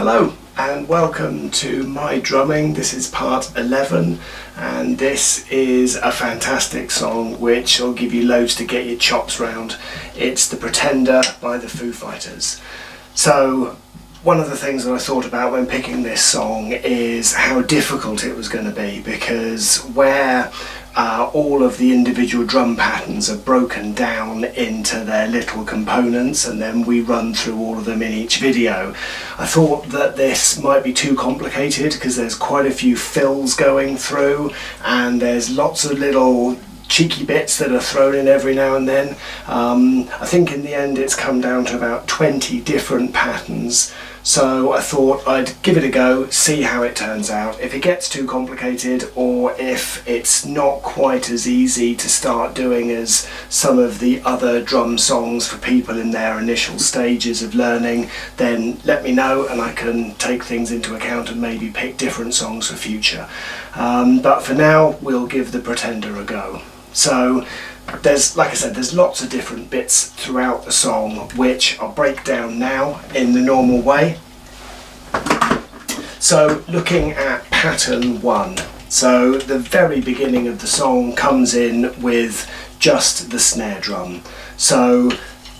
Hello and welcome to my drumming. This is part 11 and this is a fantastic song which will give you loads to get your chops round. It's The Pretender by the Foo Fighters. So one of the things that I thought about when picking this song is how difficult it was going to be, because where all of the individual drum patterns are broken down into their little components and then we run through all of them in each video, I thought that this might be too complicated because there's quite a few fills going through and there's lots of little cheeky bits that are thrown in every now and then. I think in the end it's come down to about 20 different patterns. So I thought I'd give it a go, see how it turns out. If it gets too complicated or if it's not quite as easy to start doing as some of the other drum songs for people in their initial stages of learning, then let me know and I can take things into account and maybe pick different songs for future. But for now, we'll give The Pretender a go. So there's, like I said, there's lots of different bits throughout the song which I'll break down now in the normal way. So looking at pattern 1, so the very beginning of the song comes in with just the snare drum. So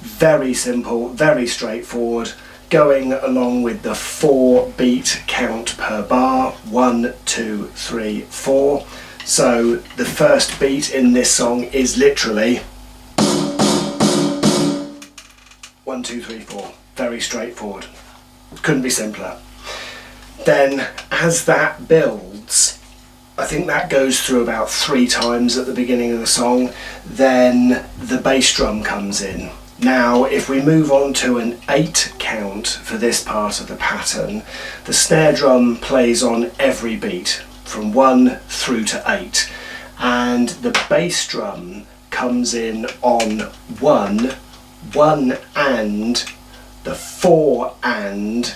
very simple, very straightforward, going along with the 4-beat count per bar, 1, 2, 3, 4. So the first beat in this song is literally 1, 2, 3, 4. Very straightforward. Couldn't be simpler. Then as that builds, I think that goes through about 3 times at the beginning of the song, then the bass drum comes in. Now if we move on to an 8 count for this part of the pattern, the snare drum plays on every beat from 1 through to 8, and the bass drum comes in on 1 and, the 4 and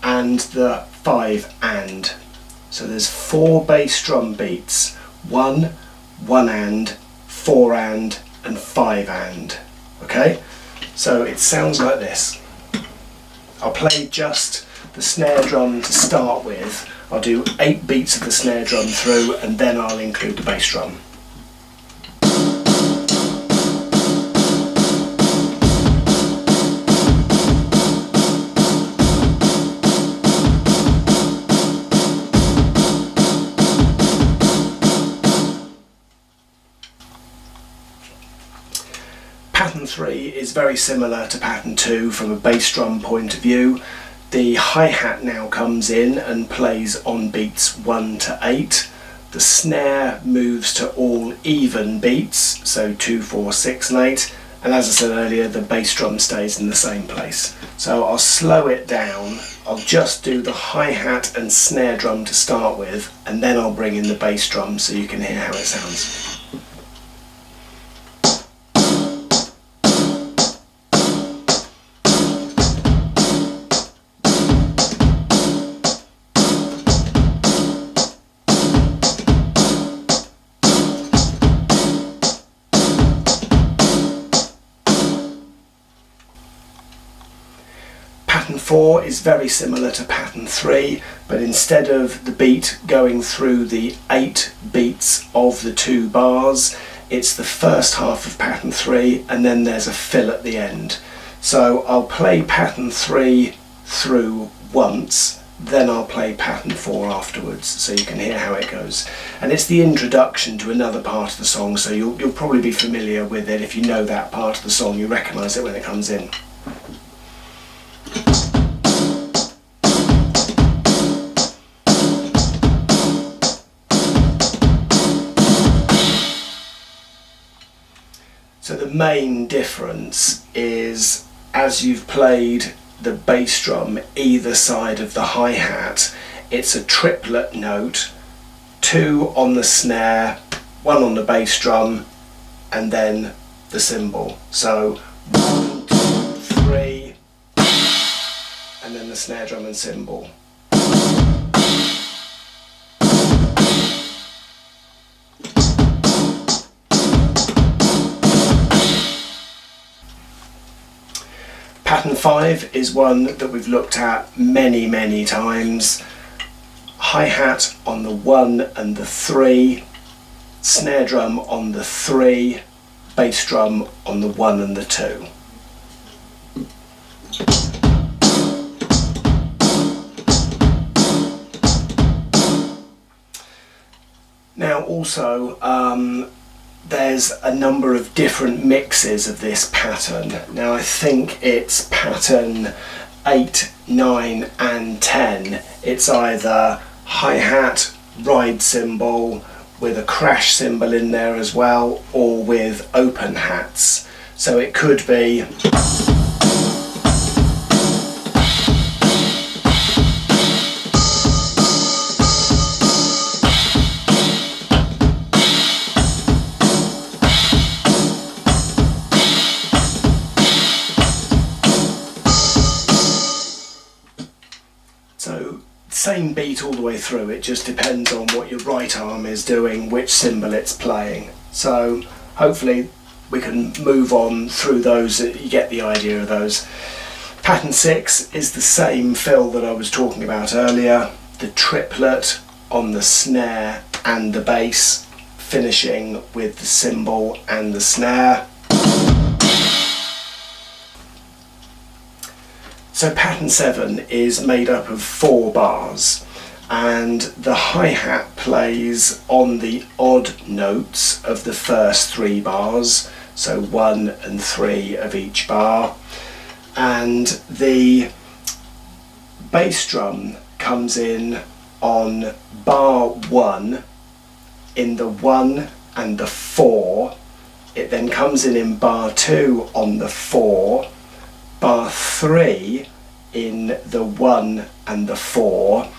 the 5 and. So there's 4 bass drum beats, 1 and, 4 and 5 and. Okay, so it sounds like this. I'll play just the snare drum to start with. I'll do 8 beats of the snare drum through and then I'll include the bass drum. Pattern 3 is very similar to pattern 2 from a bass drum point of view. The hi-hat now comes in and plays on beats 1 to 8. The snare moves to all even beats, so 2, 4, 6 and 8. And as I said earlier, the bass drum stays in the same place. So I'll slow it down. I'll just do the hi-hat and snare drum to start with, and then I'll bring in the bass drum so you can hear how it sounds. Pattern 4 is very similar to pattern 3, but instead of the beat going through the 8 beats of the 2 bars, it's the first half of pattern 3 and then there's a fill at the end. So I'll play pattern 3 through once, then I'll play pattern 4 afterwards so you can hear how it goes. And it's the introduction to another part of the song, so you'll probably be familiar with it. If you know that part of the song, you recognise it when it comes in. So the main difference is, as you've played the bass drum either side of the hi-hat, it's a triplet note, 2 on the snare, 1 on the bass drum, and then the cymbal. So 1, 2, 3, and then the snare drum and cymbal. Pattern 5 is one that we've looked at many times. Hi-hat on the 1 and the 3, snare drum on the 3, bass drum on the 1 and the 2. Now also there's a number of different mixes of this pattern. Now I think it's pattern 8, 9 and 10. It's either hi-hat, ride cymbal with a crash cymbal in there as well, or with open hats. So it could be same beat all the way through. It just depends on what your right arm is doing, which cymbal it's playing. So hopefully we can move on through those, you get the idea of those. Pattern 6 is the same fill that I was talking about earlier, the triplet on the snare and the bass, finishing with the cymbal and the snare. So pattern 7 is made up of 4 bars, and the hi-hat plays on the odd notes of the first 3 bars, so 1 and 3 of each bar, and the bass drum comes in on bar 1 in the 1 and the 4. It then comes in bar 2 on the 4, bar 3 in the 1 and the 4,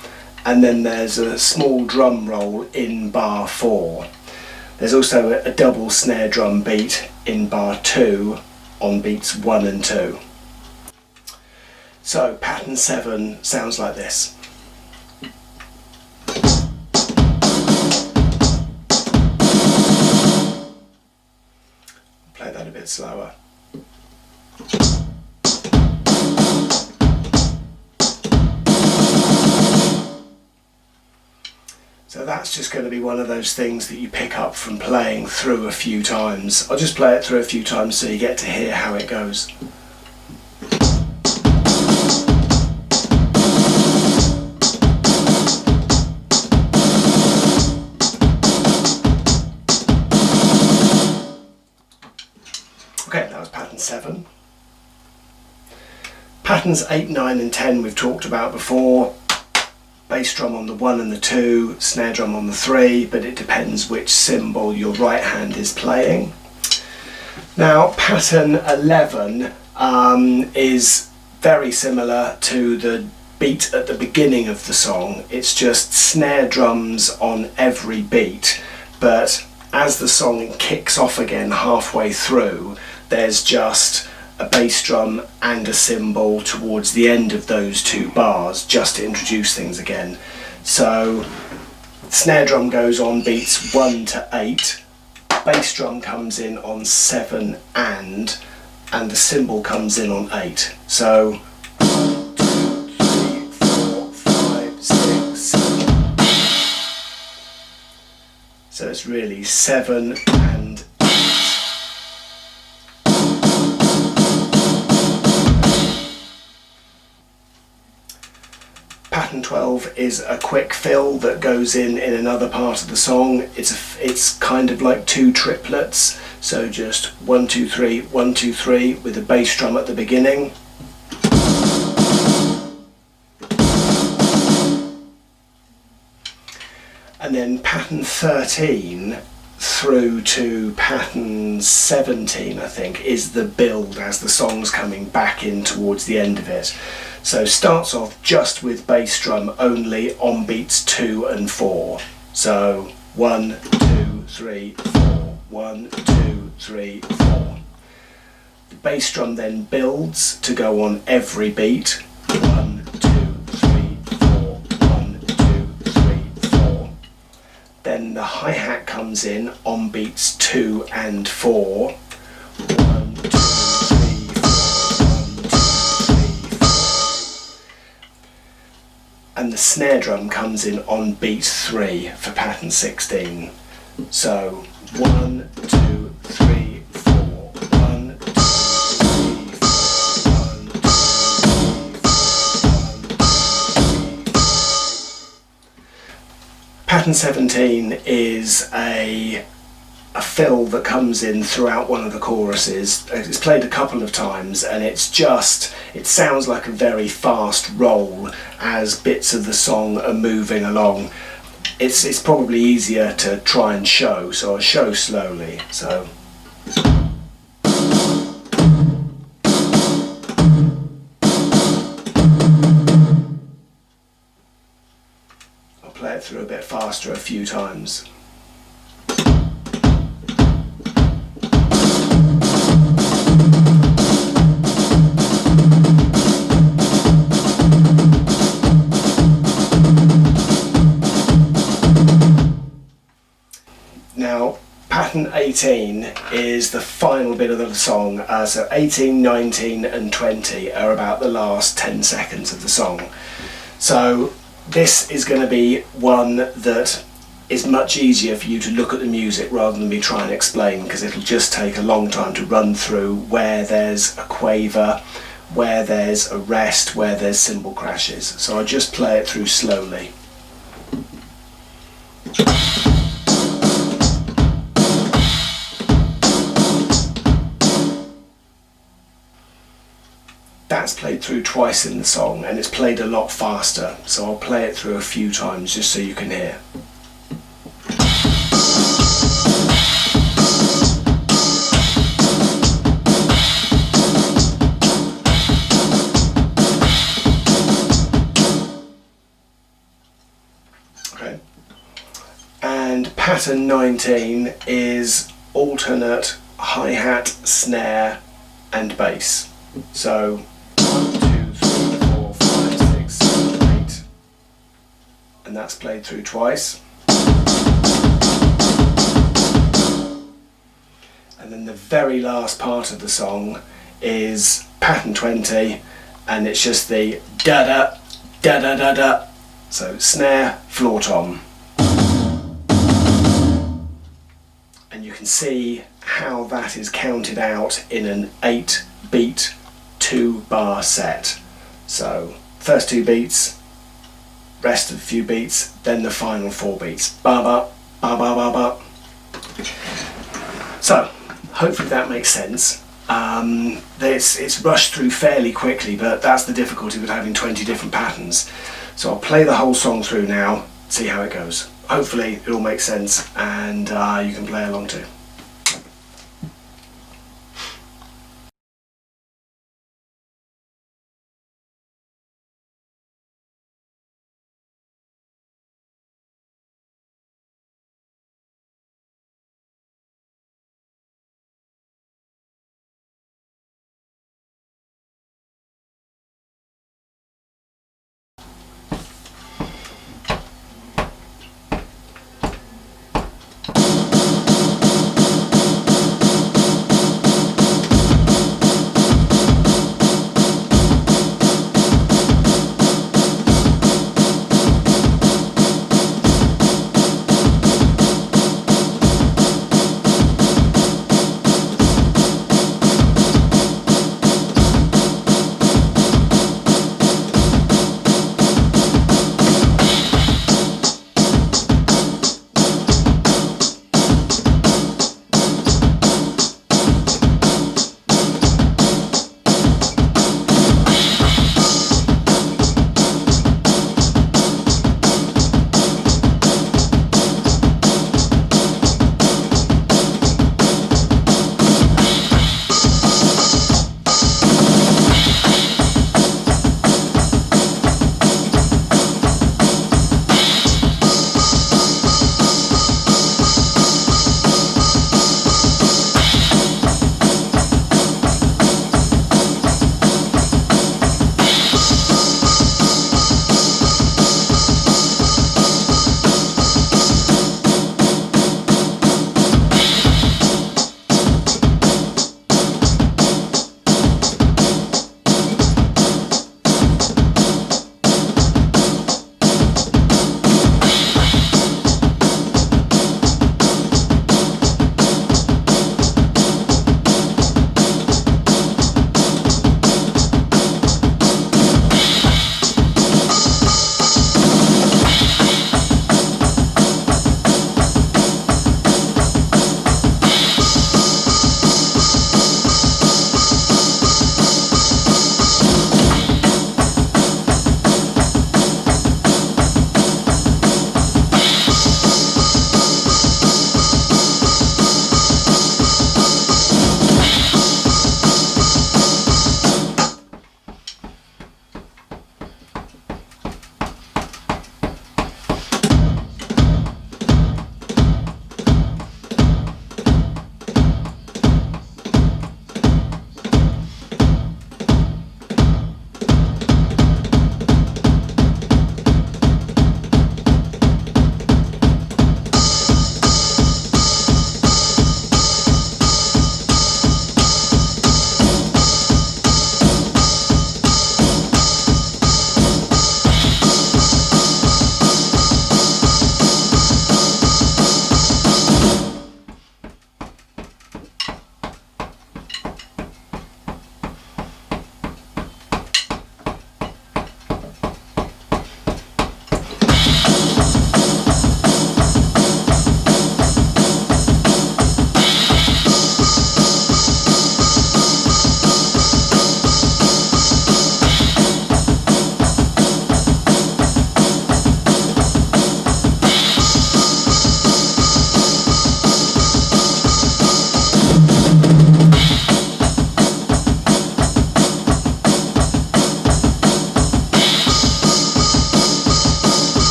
and then there's a small drum roll in bar 4. There's also a double snare drum beat in bar 2 on beats 1 and 2. So pattern 7 sounds like this. Play that a bit slower. So that's just going to be one of those things that you pick up from playing through a few times. I'll just play it through a few times so you get to hear how it goes. Okay, that was pattern 7. Patterns 8, 9 and 10 we've talked about before. Bass drum on the 1 and the 2, snare drum on the 3, but it depends which cymbal your right hand is playing. Now pattern 11 is very similar to the beat at the beginning of the song. It's just snare drums on every beat, but as the song kicks off again halfway through, there's just a bass drum and a cymbal towards the end of those 2 bars, just to introduce things again. So snare drum goes on beats 1 to 8, bass drum comes in on 7 and the cymbal comes in on 8. So 1, 2, 3, 4, 5, 6, 7. So it's really 7 and 8. Pattern 12 is a quick fill that goes in another part of the song. It's kind of like 2 triplets, so just 1, 2, 3, 1, 2, 3 with a bass drum at the beginning. And then pattern 13 through to pattern 17, I think, is the build as the song's coming back in towards the end of it. So starts off just with bass drum only on beats 2 and 4. So 1, 2, 3, 4, 1, 2, 3, 4. The bass drum then builds to go on every beat. 1, 2, 3, 4, 1, 2, 3, 4. Then the hi-hat comes in on beats 2 and 4. 1, 2, 3, 4, 1, 2, the snare drum comes in on beat 3 for pattern 16. So 1, 2, 3, 4. 1, 2, 3, 4. 1, 2, 3, 4. Pattern 17 is a fill that comes in throughout one of the choruses. It's played a couple of times, and it sounds like a very fast roll as bits of the song are moving along. It's probably easier to try and show, so I'll show slowly. So I'll play it through a bit faster a few times. Now, pattern 18 is the final bit of the song, so 18, 19 and 20 are about the last 10 seconds of the song. So this is going to be one that is much easier for you to look at the music rather than me try and explain, because it'll just take a long time to run through where there's a quaver, where there's a rest, where there's cymbal crashes. So I'll just play it through slowly. That's played through twice in the song, and it's played a lot faster, so I'll play it through a few times just so you can hear. Okay. And pattern 19 is alternate hi-hat, snare and bass. So 1, 2, 3, 4, 5, 6, 7, 8, and that's played through twice. And then the very last part of the song is pattern 20, and it's just the da da da da da da. So snare, floor tom. And you can see how that is counted out in an 8-beat 2-bar set. So first 2 beats, rest of a few beats, then the final 4 beats. Ba ba ba ba ba ba. So hopefully that makes sense. It's rushed through fairly quickly, but that's the difficulty with having 20 different patterns. So I'll play the whole song through now, see how it goes. Hopefully it all makes sense, and you can play along too.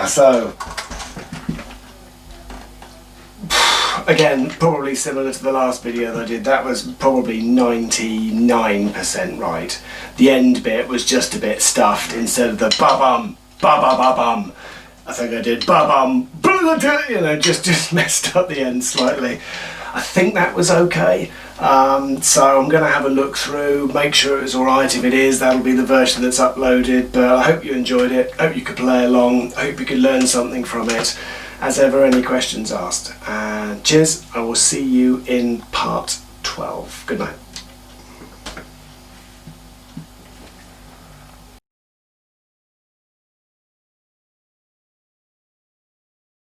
So again, probably similar to the last video that I did, that was probably 99% right. The end bit was just a bit stuffed. Instead of the ba-bum, ba-ba-ba-bum, I think I did ba-bum, you know, just messed up the end slightly. I think that was okay. So I'm going to have a look through, make sure it was alright. If it is, that'll be the version that's uploaded. But I hope you enjoyed it, hope you could play along, hope you could learn something from it. As ever, any questions asked. And cheers, I will see you in part 12. Good night.